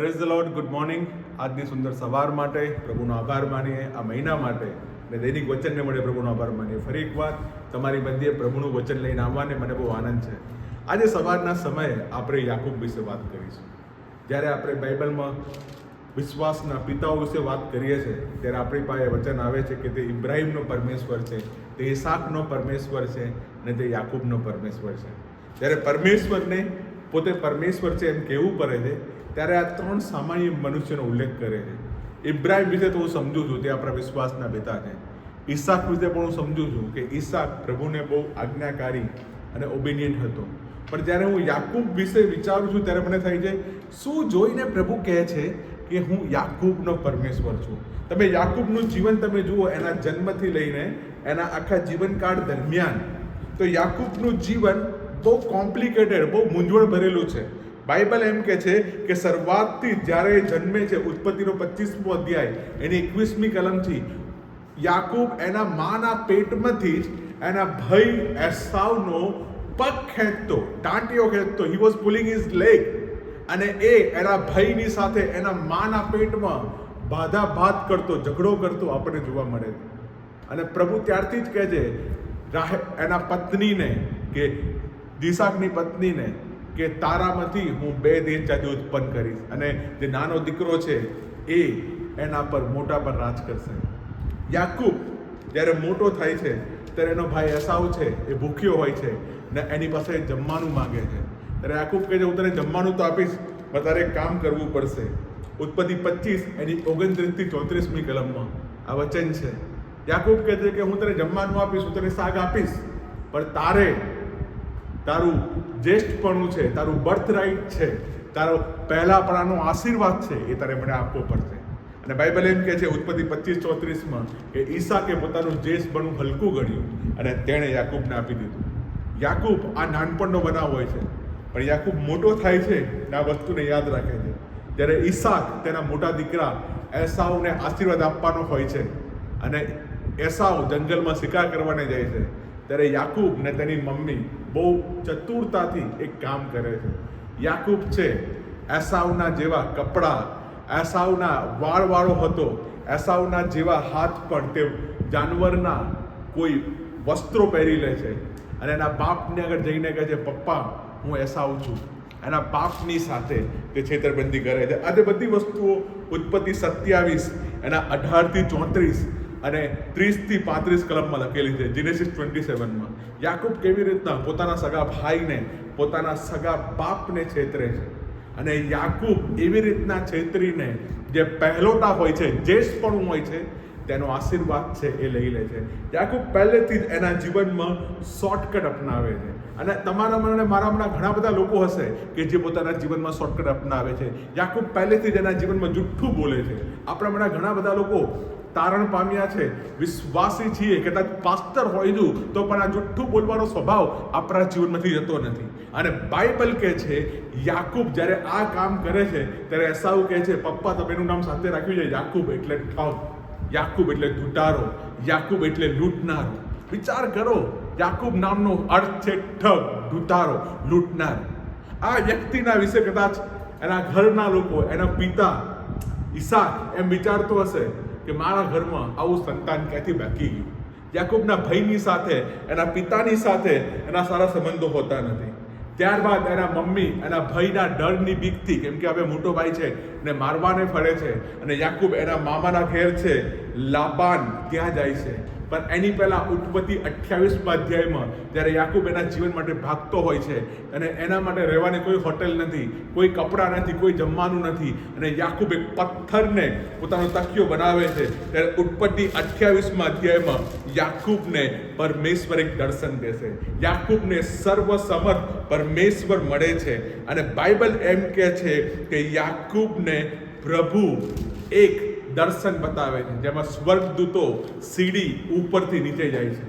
Praise the lord. Good morning. આજની સુંદર સવાર માટે પ્રભુનો આભાર માનીએ, આ મહિના માટે અને દૈનિક વચનને મળે પ્રભુનો આભાર માનીએ. ફરી એકવાર તમારી મધ્યે પ્રભુનું વચન લઈને આવવાને મને બહુ આનંદ છે. આજે સવારના સમયે આપણે યાકૂબ વિશે વાત કરીશું. જ્યારે આપણે બાઇબલમાં વિશ્વાસના પિતાઓ વિશે વાત કરીએ છીએ ત્યારે આપણી પાસે વચન આવે છે કે તે ઇબ્રાહિમનો પરમેશ્વર છે, તે ઈસાકનો પરમેશ્વર છે અને તે યાકૂબનો પરમેશ્વર છે. જ્યારે પરમેશ્વરને પોતે પરમેશ્વર છે એમ કહેવું પડે છે ત્યારે આ ત્રણ સામાન્ય મનુષ્યનો ઉલ્લેખ કરે છે. ઇબ્રાહિમ વિશે તો હું સમજુ છું, તે આપણા વિશ્વાસના પિતા છે. ઈસાક વિશે પણ હું સમજુ છું કે ઈસાક પ્રભુને બહુ આજ્ઞાકારી અને ઓબિડિયન્ટ હતો. પણ જ્યારે હું યાકૂબ વિશે વિચારું છું ત્યારે મને થાય છે, શું જોઈને પ્રભુ કહે છે કે હું યાકૂબનો પરમેશ્વર છું. તમે યાકૂબનું જીવન તમે જુઓ, એના જન્મથી લઈને એના આખા જીવનકાળ દરમિયાન તો યાકૂબનું જીવન બહુ કોમ્પ્લિકેટેડ, બહુ મૂંઝવણ ભરેલું છે. બાઇબલ એમ કહે છે કે શરૂઆતથી જ્યારે જન્મે છે, ઉત્પત્તિનો 25મો અધ્યાય એની 21મી કલમથી યાકૂબ એના માના પેટમાંથી જ એના ભાઈ એસાવનો પગ ખેંચતો, ટાંટીઓ ખેંચતો, he was pulling his leg, અને એ એના ભાઈની સાથે એના માના પેટમાં બાધાભાત કરતો, ઝઘડો કરતો આપણને જોવા મળે. અને પ્રભુ ત્યારથી જ કહે છે એના પત્નીને, કે ઈસાકની પત્નીને, કે તારામાંથી હું 2 દેશ જાતિ ઉત્પન્ન કરીશ અને જે નાનો દીકરો છે એ એના પર મોટા પર રાજ કરશે. યાકૂબ જ્યારે મોટો થાય છે ત્યારે એનો ભાઈ એસાવ છે એ ભૂખ્યો હોય છે ને એની પાસે જમવાનું માગે છે. ત્યારે યાકૂબ કહે છે, હું તને જમવાનું તો આપીશ પણ તારે કામ કરવું પડશે. ઉત્પત્તિ 25 એની 29 થી 34મી કલમમાં આ વચન છે. યાકૂબ કહે છે કે હું તને જમવાનું આપીશ, હું તને શાક આપીશ, પણ તારું જ્યેષ્ઠપણું છે, તારું બર્થ રાઇટ છે, તારો પહેલાપણાનો આશીર્વાદ છે એ તારે મને આપવો પડશે. અને બાઇબલ એમ કહે છે ઉત્પત્તિ 25:34માં કે ઈસાકે પોતાનું જ્યેષ્ઠપણું હલકું ગણ્યું અને તેણે યાકૂબને આપી દીધું. યાકૂબ આ નાનપણનો બનાવ હોય છે, પણ યાકૂબ મોટો થાય છે ને આ વસ્તુને યાદ રાખે છે. જ્યારે ઈસાક તેના મોટા દીકરા એસાવને આશીર્વાદ આપવાનો હોય છે અને એસાવ જંગલમાં શિકાર કરવાને જાય છે, ત્યારે યાકૂબ ને તેની મમ્મી બહુ ચતુરતાથી એક કામ કરે છે. યાકૂબ છે એસાવના જેવા કપડાં, એસાવના વાળવાળો હતો, એસાવના જેવા હાથ પણ તે જાનવરના કોઈ વસ્ત્રો પહેરી લે છે અને એના બાપને આગળ જઈને કહે છે, પપ્પા હું એસાવ છું. એના બાપની સાથે તે છેતરપિંડી કરે છે. આજે બધી વસ્તુઓ ઉત્પત્તિ 27 એના 18 થી 34 અને 30 થી 35 કલમમાં લખેલી છે. જીનેસિસ 27માં યાકૂબ કેવી રીતના પોતાના સગા ભાઈને, પોતાના સગા બાપને છેતરે છે. અને યાકૂબ એવી રીતના છેતરીને જે પહેલોટા હોય છે, જ્યેષ્ઠપણું હોય છે, તેનો આશીર્વાદ છે એ લઈ લે છે. યાકૂબ પહેલેથી જ એના જીવનમાં શોર્ટકટ અપનાવે છે. અને તમારામાં અને મારામાં ઘણા બધા લોકો હશે કે જે પોતાના જીવનમાં શોર્ટકટ અપનાવે છે. યાકૂબ પહેલેથી જ એના જીવનમાં જુઠ્ઠું બોલે છે. આપણામાં ઘણા બધા લોકો તારણ પામ્યા છે, વિશ્વાસી છીએ, કદાચ પાસ્ટર હોય છું તો પણ આ જુઠ્ઠું બોલવાનો સ્વભાવ આપણા જીવનમાંથી જતો નથી. અને બાઇબલ કહે છે યાકૂબ જ્યારે આ કામ કરે છે ત્યારે એસાવ કહે છે, પપ્પા તમે એનું નામ સાથે રાખ્યું છે યાકૂબ એટલે ઠગ, યાકૂબ એટલે ધૂટારો, યાકૂબ એટલે લૂંટનારો. વિચાર કરો, યાકૂબ નામનો અર્થ છે ઠગ, ધૂતારો, લૂંટનાર. આ વ્યક્તિના વિશે કદાચ એના ઘરના લોકો, એના પિતા ઈસાક એમ વિચારતો હશે કે મારા ઘરમાં આવું સંતાન ક્યાંથી બાકી ગયું. યાકૂબના ભાઈની સાથે, એના પિતાની સાથે એના સારા સંબંધો હોતા નથી. ત્યારબાદ એના મમ્મી એના ભાઈના ડરની બીકથી, કેમ કે હવે મોટો ભાઈ છે ને મારવાને ફરે છે, અને યાકૂબ એના મામાના ઘેર છે લાબાન ત્યાં જાય છે. પણ એની પહેલાં ઉત્પત્તિ 28મા અધ્યાયમાં જ્યારે યાકૂબ એના જીવન માટે ભાગતો હોય છે અને એના માટે રહેવાની કોઈ હોટેલ નથી, કોઈ કપડાં નથી, કોઈ જમવાનું નથી, અને યાકૂબ એક પથ્થરને પોતાનો તકિયો બનાવે છે, ત્યારે ઉત્પત્તિ 28મા અધ્યાયમાં યાકૂબને પરમેશ્વર એક દર્શન દેશે. યાકૂબને સર્વસમર્થ પરમેશ્વર મળે છે. અને બાઇબલ એમ કહે છે કે યાકૂબને પ્રભુ એક દર્શન બતાવે છે જેમાં સ્વર્ગદૂતો સીડી ઉપરથી નીચે જાય છે.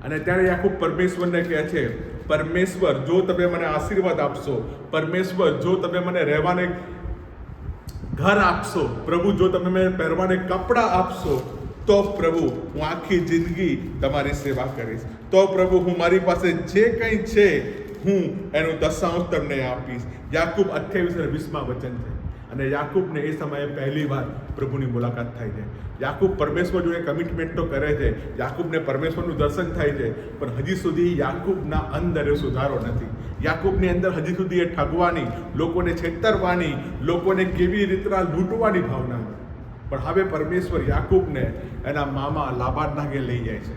અને ત્યારે યાકૂબ પરમેશ્વરને કહે છે, પરમેશ્વર જો તમે મને આશીર્વાદ આપશો, પરમેશ્વર જો તમે મને રહેવાને ઘર આપશો, પ્રભુ જો તમે મને પહેરવાને કપડાં આપશો, તો પ્રભુ હું આખી જિંદગી તમારી સેવા કરીશ. તો પ્રભુ હું મારી પાસે જે કંઈ છે હું એનું દશાંશ તમને આપીશ. યાકૂબ 28 અને 20માં વચન છે. અને યાકૂબને એ સમયે પહેલી વાર પ્રભુની મુલાકાત થાય છે. યાકૂબ પરમેશ્વર જોડે કમિટમેન્ટ તો કરે છે, યાકૂબને પરમેશ્વરનું દર્શન થાય છે, પણ હજી સુધી યાકૂબના અંદર એ સુધારો નથી. યાકૂબની અંદર હજી સુધી એ ઠગવાની, લોકોને છેતરવાની, લોકોને કેવી રીતના લૂંટવાની ભાવના હતી. પણ હવે પરમેશ્વર યાકૂબને એના મામા લાબાનના ઘેર લઈ જાય છે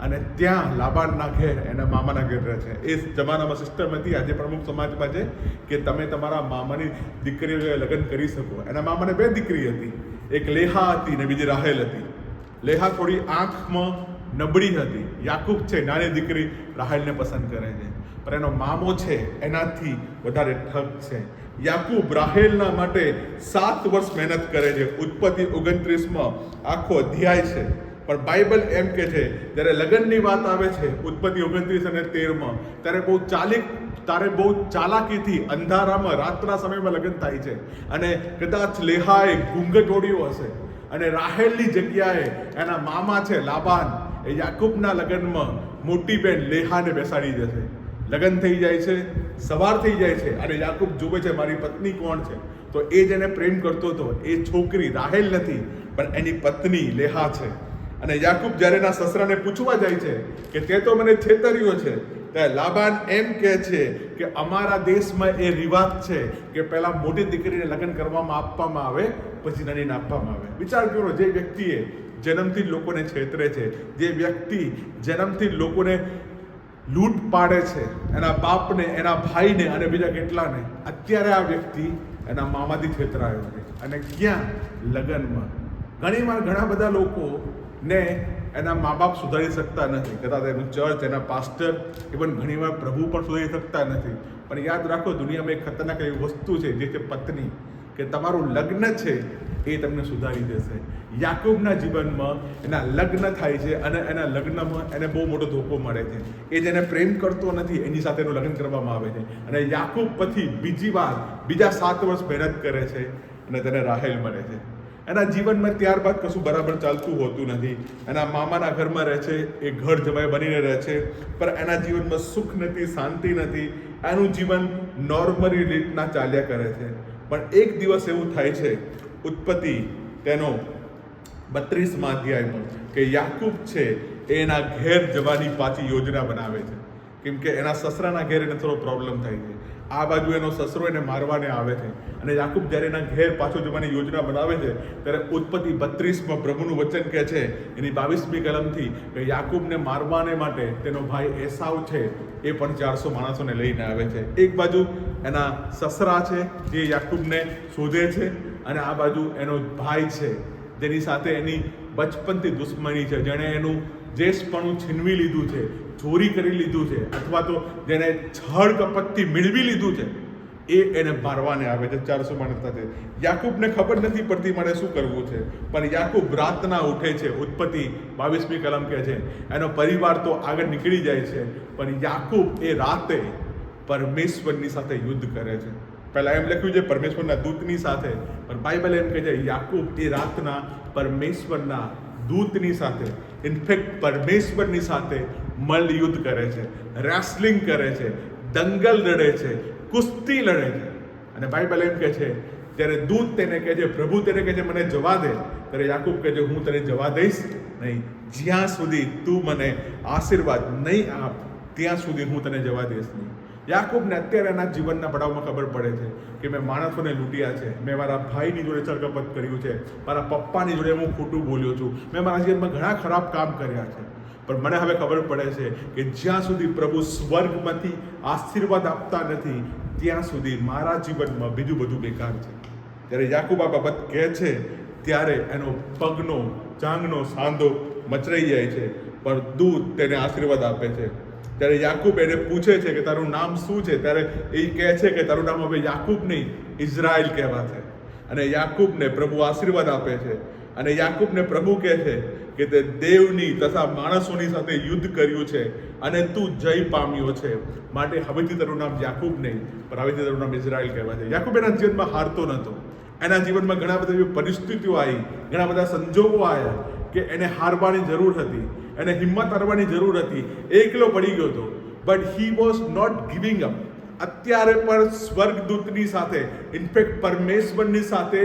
અને ત્યાં લાબાનના ઘેર એના મામાના ઘેર રહે છે. એ જમાનામાં સિસ્ટમ હતી, આજે પ્રમુખ સમાજમાં છે કે તમે તમારા મામાની દીકરીઓ લગ્ન કરી શકો. એના મામાને 2 દીકરી હતી, એક લેહા હતી ને બીજી રાહેલ હતી. લેહા થોડી આંખમાં નબળી હતી. યાકૂબ છે નાની દીકરી રાહેલને પસંદ કરે છે, પણ એનો મામો છે એનાથી વધારે ઠગ છે. યાકૂબ રાહેલના માટે 7 વર્ષ મહેનત કરે છે. ઉત્પત્તિ 29માં આખો અધ્યાય છે. પણ બાઇબલ એમ કે છે જ્યારે લગ્નની વાત આવે છે ઉત્પત્તિ 29 અને 13માં, ત્યારે બહુ ચાલાકીથી અંધારામાં રાતના સમયમાં લગ્ન થાય છે. અને કદાચ લેહાએ ઘૂંઘટ ઓઢ્યો હશે અને રાહેલની જગ્યાએ એના મામા છે લાબાન એ યાકૂબના લગ્નમાં મોટી બેન લેહાને બેસાડી જશે. લગ્ન થઈ જાય છે, સવાર થઈ જાય છે અને યાકૂબ જુએ છે મારી પત્ની કોણ છે. તો એ જેને પ્રેમ કરતો હતો એ છોકરી રાહેલ નથી, પણ એની પત્ની લેહા છે. અને યાકૂબ જ્યારે એના સસરાને પૂછવા જાય છે કે તે તો મને છેતર્યો છે, ત્યારે લાબાન એમ કહે છે કે અમારા દેશમાં એ રિવાજ છે કે પહેલા મોટી દીકરીને લગ્ન કરવામાં આપવામાં આવે, પછી નાનીને આપવામાં આવે. વિચાર કરો, જે વ્યક્તિએ જન્મથી લોકોને છેતરે છે, જે વ્યક્તિ જન્મથી લોકોને લૂંટ પાડે છે, એના બાપને, એના ભાઈને અને બીજા કેટલાને, અત્યારે આ વ્યક્તિ એના મામાથી છેતરાયો છે. અને ક્યાં? લગ્નમાં. ઘણીવાર ઘણા બધા લોકો ને એના મા બાપ સુધારી શકતા નથી, કદાચ એનું ચર્ચ, એના પાસ્ટર, ઇવન ઘણીવાર પ્રભુ પણ સુધારી શકતા નથી. પણ યાદ રાખો, દુનિયામાં એક ખતરનાક એવી વસ્તુ છે જે છે પત્ની, કે તમારું લગ્ન છે એ તમને સુધારી દેશે. યાકૂબના જીવનમાં એના લગ્ન થાય છે અને એના લગ્નમાં એને બહુ મોટો ધોકો મળે છે. એ જેને પ્રેમ કરતો નથી એની સાથે એનું લગ્ન કરવામાં આવે છે. અને યાકૂબ પછી બીજા 7 વર્ષ મહેનત કરે છે અને તેને રાહેલ મળે છે. એના જીવનમાં ત્યારબાદ કશું બરાબર ચાલતું હોતું નથી. એના મામાના ઘરમાં રહે છે, એ ઘર જમાઈ બનીને રહે છે, પણ એના જીવનમાં સુખ નથી, શાંતિ નથી. એનું જીવન નોર્મલી રીતના ચાલ્યા કરે છે. પણ એક દિવસ એવું થાય છે ઉત્પત્તિ તેનો 32મા અધ્યાયમાં કે યાકૂબ છે એના ઘેર જવાની પાછી યોજના બનાવે છે, કેમ કે એના સસરાના ઘેર એને થોડો પ્રોબ્લેમ થાય છે. આ બાજુ એનો સસરો એને મારવાને આવે છે અને યાકૂબ જ્યારે એના ઘેર પાછો જવાની યોજના બનાવે છે ત્યારે ઉત્પત્તિ 32માં પ્રભુનું વચન કહે છે એની 22મી કલમથી કે યાકૂબને મારવાને માટે તેનો ભાઈ એસાવ છે એ પણ 400 માણસોને લઈને આવે છે. એક બાજુ એના સસરા છે જે યાકૂબને શોધે છે અને આ બાજુ એનો ભાઈ છે જેની સાથે એની બચપનથી દુશ્મની છે, જેણે એનું જેસપણું છીનવી લીધું છે, ચોરી કરી લીધું છે, અથવા તો જેને છળ કપટથી મેળવી લીધું છે, એ એને મારવાને આવે છે 400 માણસ સાથે. યાકૂબને ખબર નથી પડતી મારે શું કરવું છે, પણ યાકૂબ રાતના ઉઠે છે. ઉત્પત્તિ 22મી કલમ કહે છે એનો પરિવાર તો આગળ નીકળી જાય છે, પણ યાકૂબ એ રાતે પરમેશ્વરની સાથે યુદ્ધ કરે છે. પહેલા એમ લખ્યું છે પરમેશ્વરના દૂતની સાથે, પણ બાઇબલ એમ કહે છે યાકૂબ એ રાતના પરમેશ્વરના દૂતની સાથે, ઇનફેક્ટ પરમેશ્વરની સાથે મલ્લ યુદ્ધ કરે છે, રેસલિંગ કરે છે, દંગલ લડે છે, કુસ્તી લડે છે. અને બાઇબલ એમ કહે છે જ્યારે દૂત તેને કહે છે, પ્રભુ તેને કહે છે મને જવા દે, ત્યારે યાકૂબ કહે છે હું તને જવા દઈશ નહીં, જ્યાં સુધી તું મને આશીર્વાદ નહીં આપ ત્યાં સુધી હું તને જવા દઈશ નહીં. યાકૂબને અત્યારે એના જીવનના પડાવમાં ખબર પડે છે કે મેં માણસોને લૂંટ્યા છે, મેં મારા ભાઈની જોડે છળકપટ કર્યું છે, મારા પપ્પાની જોડે હું ખોટું બોલ્યો છું, મેં મારા જીવનમાં ઘણા ખરાબ કામ કર્યા છે. પણ મને હવે ખબર પડે છે કે જ્યાં સુધી પ્રભુ સ્વર્ગમાંથી આશીર્વાદ આપતા નથી ત્યાં સુધી મારા જીવનમાં બીજું બધું બેકાર છે. જ્યારે યાકૂબ આ બાબત કહે છે ત્યારે એનો પગનો જાંઘનો સાંધો મચરાઈ જાય છે, પણ દૂત તેને આશીર્વાદ આપે છે. ત્યારે યાકૂબ એને પૂછે છે કે તારું નામ શું છે, ત્યારે એ કહે છે કે તારું નામ હવે યાકૂબ નહીં ઇઝરાયલ કહેવાશે. અને યાકૂબને પ્રભુ આશીર્વાદ આપે છે અને યાકૂબને પ્રભુ કહે છે કે તે દેવની તથા માણસોની સાથે યુદ્ધ કર્યું છે અને તું જય પામ્યો છે, માટે હવેથી તારું નામ યાકૂબ નહીં પણ હવેથી તારું નામ ઇઝરાયલ કહેવાશે. યાકૂબ એના જીવનમાં હારતો નહોતો. એના જીવનમાં ઘણા બધા એવી પરિસ્થિતિઓ આવી, ઘણા બધા સંજોગો આવ્યા કે એને હારવાની જરૂર હતી, એને હિંમત હારવાની જરૂર હતી, એકલો પડી ગયો હતો, but he was not giving up. અત્યારે પણ સ્વર્ગદૂતની સાથે, ઇનફેક્ટ પરમેશ્વરની સાથે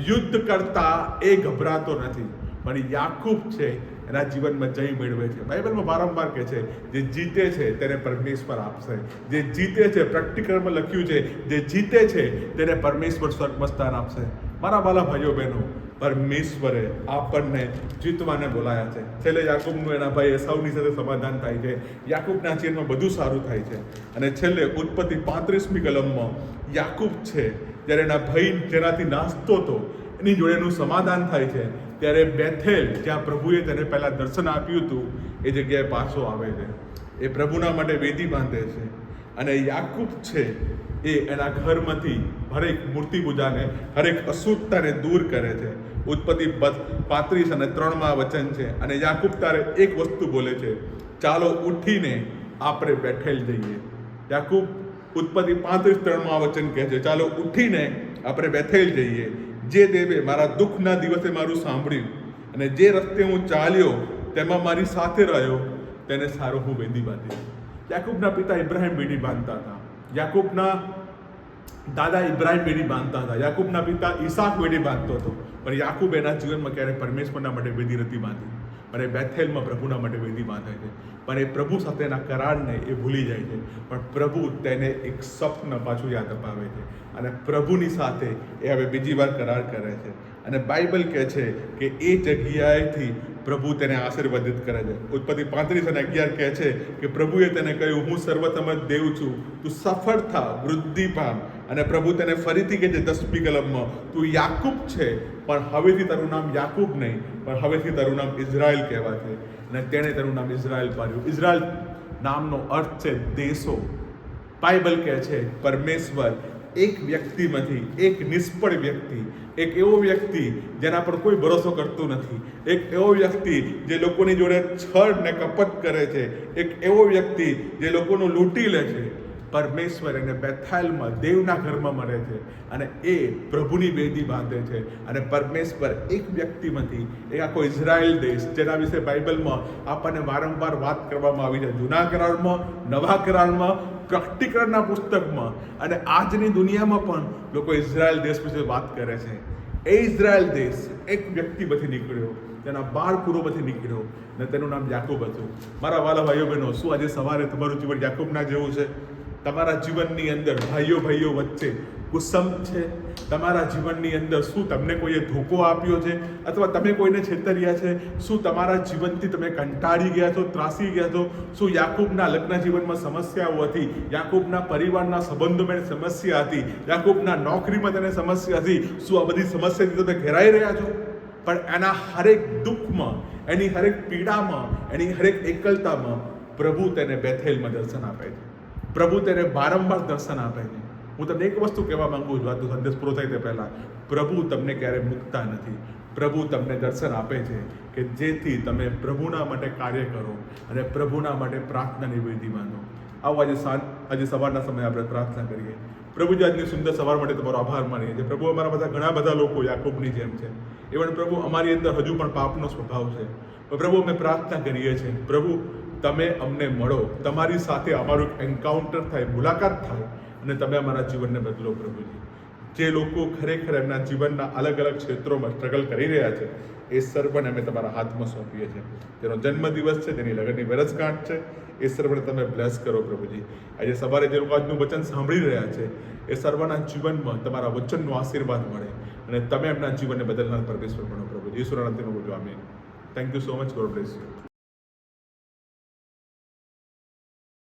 યુદ્ધ કરતા એ ગભરાતો નથી. પણ યાકૂબ છે એના જીવનમાં જય મેળવે છે. બાઇબલમાં વારંવાર કહે છે જે જીતે છે તેને પરમેશ્વર આપશે. જે જીતે છે, પ્રેક્ટિકલમાં લખ્યું છે, જે જીતે છે તેને પરમેશ્વર સ્વર્ગમાં સ્થાન આપશે. મારા વાલા ભાઈઓ બહેનો, પરમેશ્વરે આપણને જીતવાને બોલાયા છે. છેલ્લે યાકૂબનું એના ભાઈ એસાવની સાથે સમાધાન થાય છે. યાકૂબના જીવનમાં બધું સારું થાય છે. અને છેલ્લે ઉત્પત્તિ 35મી કલમમાં યાકૂબ છે જ્યારે એના ભાઈ જેનાથી નાસતો હતો એની જોડેનું સમાધાન થાય છે. ત્યારે બેથેલ, જ્યાં પ્રભુએ તેને પહેલાં દર્શન આપ્યું હતું, એ જગ્યાએ પાછો આવે છે. એ પ્રભુના માટે વેદી બાંધે છે. અને યાકૂબ છે એ એના ઘરમાંથી હરેક મૂર્તિ પૂજાને, હરેક અશુદ્ધતાને દૂર કરે છે. ઉત્પત્તિ 35 અને 3 વચન છે. અને યાકૂબ તારે એક વસ્તુ બોલે છે, ચાલો ઉઠીને આપણે બેઠેલ જઈએ. યાકૂબ ઉત્પત્તિ 35:3 વચન કહે છે, ચાલો ઉઠીને આપણે બેથેલ જઈએ. જે દેવે મારા દુઃખના દિવસે મારું સાંભળ્યું અને જે રસ્તે હું ચાલ્યો તેમાં મારી સાથે રહ્યો, તેને સારો હું વેદી બાંધી. યાકૂબના પિતા ઇબ્રાહિમ વેદી બાંધતા હતા. યાકૂબના દાદા ઇબ્રાહિમ વેદી બાંધતા હતા. યાકૂબના પિતા ઈસાક વેદી બાંધતો હતો. પણ યાકૂબ એના જીવનમાં ક્યારેય પરમેશ્વરના માટે વેદી નથી બાંધી. પણ એ બેથેલમાં પ્રભુના માટે વેદી બાંધે છે. પણ એ પ્રભુ સાથેના કરારને એ ભૂલી જાય છે. પણ પ્રભુ તેને એક સ્વપ્ન પાછું યાદ અપાવે છે. અને પ્રભુની સાથે એ હવે બીજી વાર કરાર કરે છે. અને બાઇબલ કહે છે કે એ જગ્યાએથી પ્રભુ તેને આશીર્વાદિત કરે છે. ઉત્પત્તિ 35 અને 11 કહે છે કે પ્રભુએ તેને કહ્યું, હું સર્વસમર્થ દેવ છું, તું સફળ થા, વૃદ્ધિ પામ. અને પ્રભુ તેને ફરીથી કહે છે 10મી કલમમાં, તું યાકૂબ છે પણ હવેથી તારું નામ યાકૂબ નહીં, પણ હવેથી તારું નામ ઇઝરાયલ કહેવાશે. અને તેણે તારું નામ ઇઝરાયલ પાડ્યું. ઇઝરાયલ નામનો અર્થ છે દેશો. બાઇબલ કહે છે પરમેશ્વર એક વ્યક્તિમાંથી, એક નિષ્ફળ વ્યક્તિ, એક એવો વ્યક્તિ જેના પર કોઈ ભરોસો કરતું નથી, એક એવો વ્યક્તિ જે લોકોની જોડે છળ ને કપટ કરે છે, એક એવો વ્યક્તિ જે લોકોનું લૂંટી લે છે, પરમેશ્વર એને બેથેલમાં દેવના ઘરમાં મળે છે. અને એ પ્રભુની વેદી બાંધે છે. અને પરમેશ્વર એક વ્યક્તિમાંથી એક આખો ઇઝરાયલ દેશ, જેના વિશે બાઇબલમાં આપણને વારંવાર વાત કરવામાં આવી છે, જૂના કરારમાં, નવા કરારમાં, પ્રેક્ટિકલના પુસ્તકમાં, અને આજની દુનિયામાં પણ લોકો ઇઝરાયલ દેશ વિશે વાત કરે છે. એ ઇઝરાયલ દેશ એક વ્યક્તિમાંથી નીકળ્યો, તેના બાળકુરોમાંથી નીકળ્યો, અને તેનું નામ યાકૂબ હતું. મારા વાલા ભાઈઓ બહેનો, શું આજે સવારે તમારું જીવન યાકૂબના જેવું છે? તમારા જીવનની અંદર ભાઈઓ વચ્ચે કુસમ છે? તમારા જીવનની અંદર શું તમને કોઈએ ધોકો આપ્યો છે? અથવા તમે કોઈને છેતર્યા છે? શું તમારા જીવનથી તમે કંટાળી ગયા છો, ત્રાસી ગયા છો? શું યાકૂબના લગ્ન જીવનમાં સમસ્યાઓ હતી? યાકૂબના પરિવારના સંબંધોમાં સમસ્યા હતી? યાકૂબના નોકરીમાં તેને સમસ્યા હતી? શું આ બધી સમસ્યાથી તમે ઘેરાઈ રહ્યા છો? પણ એના હરેક દુઃખમાં, એની હરેક પીડામાં, એની હરેક એકલતામાં પ્રભુ તેને બેથેલમાં દર્શન આપે છે. પ્રભુ તેને વારંવાર દર્શન આપે છે. હું તમને એક વસ્તુ કહેવા માંગુ છું, આજનો સંદેશ પૂરો થાય તે પહેલાં, પ્રભુ તમને ક્યારેય મૂકતા નથી. પ્રભુ તમને દર્શન આપે છે કે જેથી તમે પ્રભુના માટે કાર્ય કરો અને પ્રભુના માટે પ્રાર્થનાની વેદી બાંધો. આવો આજે સવારના સમયે આપણે પ્રાર્થના કરીએ. પ્રભુજી, આજની સુંદર સવાર માટે તમારો આભાર માનીએ છીએ. પ્રભુ, અમારા ઘણા બધા લોકો યાકૂબની જેમ છે. એવન પ્રભુ, અમારી અંદર હજુ પણ પાપનો સ્વભાવ છે. પ્રભુ, અમે પ્રાર્થના કરીએ છીએ, પ્રભુ તમે અમને મળો, તમારી સાથે અમારું એન્કાઉન્ટર થાય, મુલાકાત થાય, અને તમે અમારા જીવનને બદલો. પ્રભુજી, જે લોકો ખરેખર એમના જીવનના અલગ અલગ ક્ષેત્રોમાં સ્ટ્રગલ કરી રહ્યા છે, એ સર્વને અમે તમારા હાથમાં સોંપીએ છીએ. જેનો જન્મદિવસ છે, જેની લગ્નની વર્ષગાંઠ છે, એ સર્વને તમે બ્લેસ કરો. પ્રભુજી, આજે સવારે જે લોકો આજનું વચન સાંભળી રહ્યા છે, એ સર્વના જીવનમાં તમારા વચનનો આશીર્વાદ મળે અને તમે એમના જીવનને બદલનાર પરમેશ્વર બનો. પ્રભુજી, ઈશ્વરના નામથી બોલો, આમીન. Thank you so much. God bless you.